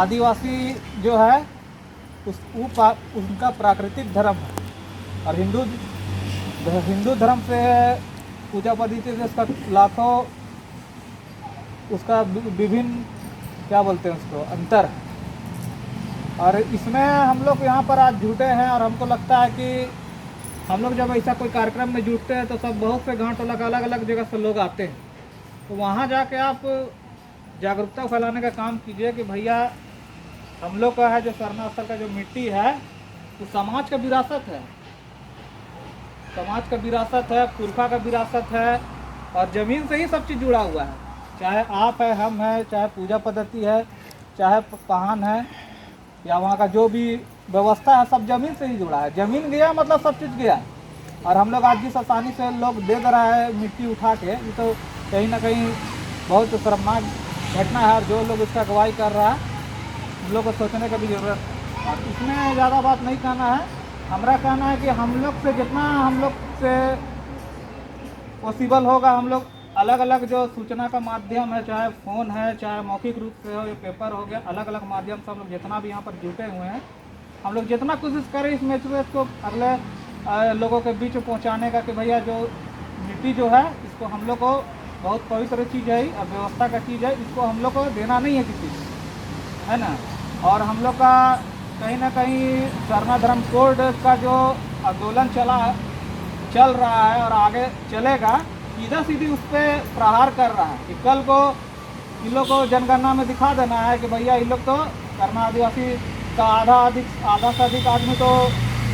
आदिवासी जो है उनका प्राकृतिक धर्म है। और हिंदू धर्म से पूजा पद्धति से इसका लाखों उसका विभिन्न क्या बोलते हैं उसको अंतर है। और इसमें हम लोग यहाँ पर आज जुटे हैं और हमको लगता है कि हम लोग जब ऐसा कोई कार्यक्रम में जुटते हैं तो सब बहुत से गांव टोला का अलग अलग जगह से लोग आते हैं। तो वहाँ जाके आप जागरूकता फैलाने का काम कीजिए कि भैया हम लोग का है जो सरना स्थल का जो मिट्टी है वो समाज का विरासत है, समाज का विरासत है, पुरखा का विरासत है। और ज़मीन से ही सब चीज़ जुड़ा हुआ है, चाहे आप है, हम है, चाहे पूजा पद्धति है, चाहे पहान है, या वहाँ का जो भी व्यवस्था है सब ज़मीन से ही जुड़ा है। ज़मीन गया मतलब सब चीज़ गया। और हम लोग आज जिस आसानी से लोग दे रहा है मिट्टी उठा के, ये तो कहीं ना कहीं बहुत शर्मनाक घटना है। और जो लोग इसका अगुवाई कर रहा है उन लोग को सोचने का भी ज़रूरत है। और इसमें ज़्यादा बात नहीं कहना है, हमारा कहना है कि हम लोग से जितना हम लोग से पॉसिबल होगा, हम लोग अलग अलग जो सूचना का माध्यम है, चाहे फ़ोन है, चाहे मौखिक रूप से हो या पेपर हो गया, अलग अलग माध्यम से हम लोग जितना भी यहाँ पर जुटे हुए हैं, हम लोग जितना कोशिश करें इस मैसेज को अगले लोगों के बीच पहुँचाने का कि भैया जो मिट्टी जो है इसको हम लोग को बहुत पवित्र चीज़ है और व्यवस्था का चीज़ है, इसको हम लोग को देना नहीं है किसी को, है ना। और हम लोग का कहीं ना कहीं सरना धर्म कोड का जो आंदोलन चल रहा है और आगे चलेगा, सीधा सीधी उस पर प्रहार कर रहा है कि कल को इन लोग को जनगणना में दिखा देना है कि भैया इन लोग तो सरना आदिवासी का आधा से अधिक आदमी तो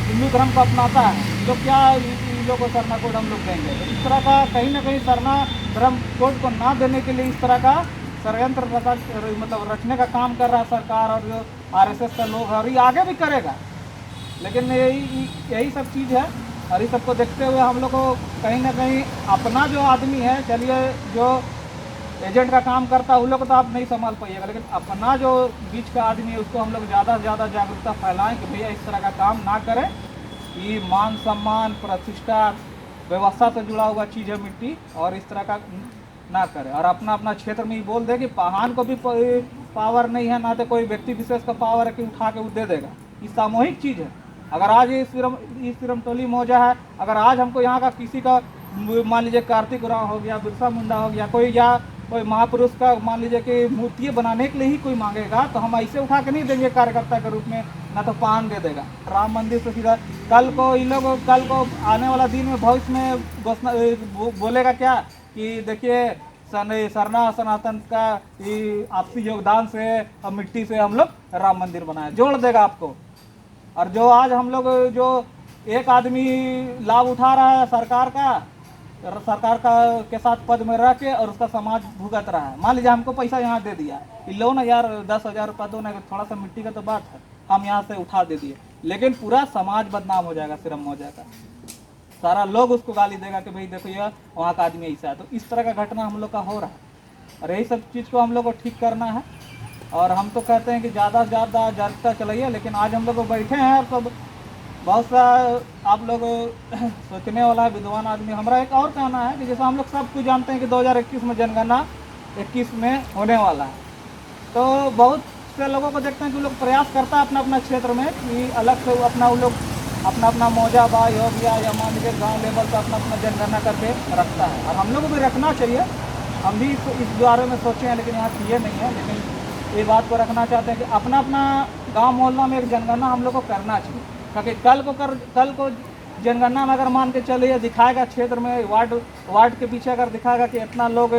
हिंदू धर्म को अपनाता है, तो क्या इन लोग को सरना कोड हम लोग देंगे। तो इस तरह का कहीं ना कहीं सरना धर्म कोड को ना देने के लिए इस तरह का षड्यंत्र मतलब रचने का काम कर रहा है सरकार और जो आरएसएस का लोग है, और ये आगे भी करेगा। लेकिन यही सब चीज़ है। और इस सबको देखते हुए हम लोग को कहीं ना कहीं अपना जो आदमी है, चलिए जो एजेंट का काम करता है उन लोग को तो आप नहीं संभाल पाइएगा, लेकिन अपना जो बीच का आदमी है उसको हम लोग ज़्यादा से ज़्यादा जागरूकता फैलाएं कि भैया इस तरह का काम ना करें। ये मान सम्मान प्रतिष्ठा व्यवस्था से जुड़ा हुआ चीज़ है मिट्टी, और इस तरह का ना करें। और अपना अपना क्षेत्र में ही बोल दे कि पहान को भी पावर नहीं है, ना तो कोई व्यक्ति विशेष का पावर है कि उठा के वो दे देगा। ये सामूहिक चीज़ है। अगर आज इस सिरमटोली मौजा है, अगर आज हमको यहाँ का किसी का मान लीजिए कार्तिक उरांव हो गया, बिरसा मुंडा हो गया, कोई या कोई महापुरुष का मान लीजिए कि मूर्ति बनाने के लिए ही कोई मांगेगा, तो हम ऐसे उठा के नहीं देंगे कार्यकर्ता के रूप में, ना तो पान दे देगा। राम मंदिर से सीधा कल को इन लोग कल को आने वाला दिन में भविष्य में घोषणा बोलेगा क्या कि देखिए सरना सनातन का आपसी योगदान से और मिट्टी से हम लोग राम मंदिर बनाए, जोड़ देगा आपको। और जो आज हम लोग जो एक आदमी लाभ उठा रहा है सरकार का के साथ पद में रह के, और उसका समाज भुगत रहा है। मान लीजिए हमको पैसा यहाँ दे दिया, लो ना यार 10,000 रुपया दो ना, थोड़ा सा मिट्टी का तो बात है, हम यहाँ से उठा दे दिए, लेकिन पूरा समाज बदनाम हो जाएगा, सिरम हो जाएगा, सारा लोग उसको गाली देगा कि भाई देखो ये वहाँ का आदमी ऐसा है। तो इस तरह का घटना हम लोग का हो रहा है, और यही सब चीज़ को हम लोग को ठीक करना है। और हम तो कहते हैं कि ज़्यादा से ज़्यादा जागरूकता चलाइए, लेकिन आज हम लोग बैठे हैं और सब बहुत सा आप लोग सोचने वाला है विद्वान आदमी। हमारा एक और कहना है कि जैसे हम लोग सब कुछ जानते हैं कि 2021 में जनगणना 21 में होने वाला है, तो बहुत से लोगों को देखते हैं कि लोग प्रयास करता है अपना अपना क्षेत्र में कि अलग से अपना वो लोग अपना मौजा भाई हो गया या मान लीजिए गाँव लेवल पर अपना जनगणना करके रखता है। और हम लोग को भी रखना चाहिए, हम भी इस बारे में सोचे हैं, लेकिन यहाँ किए नहीं है। लेकिन ये बात को रखना चाहते हैं कि अपना अपना गांव मोहल्ला में एक जनगणना हम लोग को करना चाहिए, क्योंकि कल को जनगणना में अगर मान के चलिए दिखाएगा क्षेत्र में वार्ड के पीछे अगर दिखाएगा कि इतना लोग,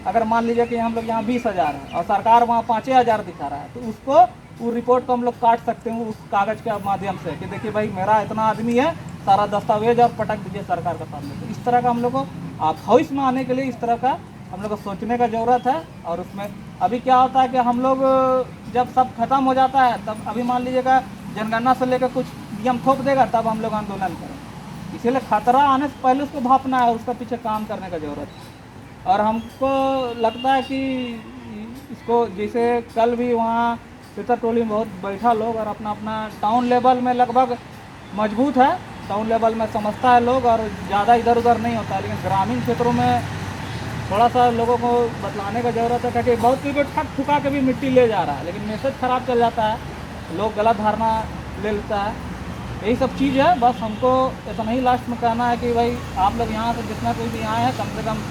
अगर मान लीजिए कि हम लोग यहाँ 20,000 है और सरकार वहाँ 5,000 दिखा रहा है, तो उसको वो रिपोर्ट को हम लोग काट सकते हैं उस कागज़ के माध्यम से कि देखिए भाई मेरा इतना आदमी है, सारा दस्तावेज और पटक दीजिए सरकार के सामने। तो इस तरह का हम लोग को भविष्य में आने के लिए इस तरह का हम लोग को सोचने का ज़रूरत है। और उसमें अभी क्या होता है कि हम लोग जब सब खत्म हो जाता है तब अभी मान लीजिएगा जनगणना से लेकर कुछ नियम थोप देगा, तब हम लोग आंदोलन करें। इसीलिए खतरा आने से पहले उसको भापना है और उसका पीछे काम करने का ज़रूरत है। और हमको लगता है कि इसको जैसे कल भी वहाँ सितर टोली में बहुत बैठा लोग, और अपना अपना टाउन लेवल में लगभग मजबूत है, टाउन लेवल में समझता है लोग और ज़्यादा इधर उधर नहीं होता है। लेकिन ग्रामीण क्षेत्रों में थोड़ा सा लोगों को बतलाने का ज़रूरत है, क्योंकि बहुत कोई ठग ठुका के भी मिट्टी ले जा रहा है, लेकिन मैसेज ख़राब चल जाता है, लोग गलत धारणा ले लेता है। यही सब चीज़ है। बस हमको इतना ही लास्ट में कहना है कि भाई आप लोग यहाँ से जितना कोई भी आए हैं, कम से कम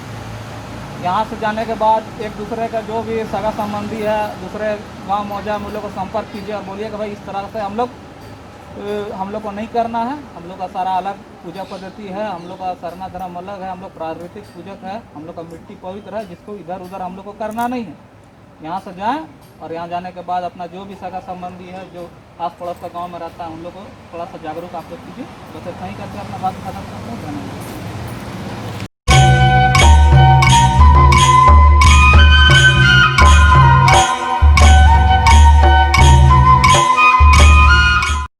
यहाँ से जाने के बाद एक दूसरे का जो भी सगा संबंधी है, दूसरे गाँव मौजा में लोग को संपर्क कीजिए और बोलिए कि भाई इस तरह से हम लोग को नहीं करना है। हम लोग का सारा अलग पूजा पद्धति है, हम लोग का सरना धर्म अलग है, हम लोग प्राकृतिक पूजक है, हम लोग का मिट्टी पवित्र है, जिसको इधर उधर हम लोग को करना नहीं है। यहाँ से जाएं और यहाँ जाने के बाद अपना जो भी सगा संबंधी है, जो आस पड़ोस का गाँव में रहता है, उन लोग को थोड़ा सा जागरूक आप लोग कीजिए। बस इतना ही करके अपना बात खत्म करते हैं। धन्यवाद।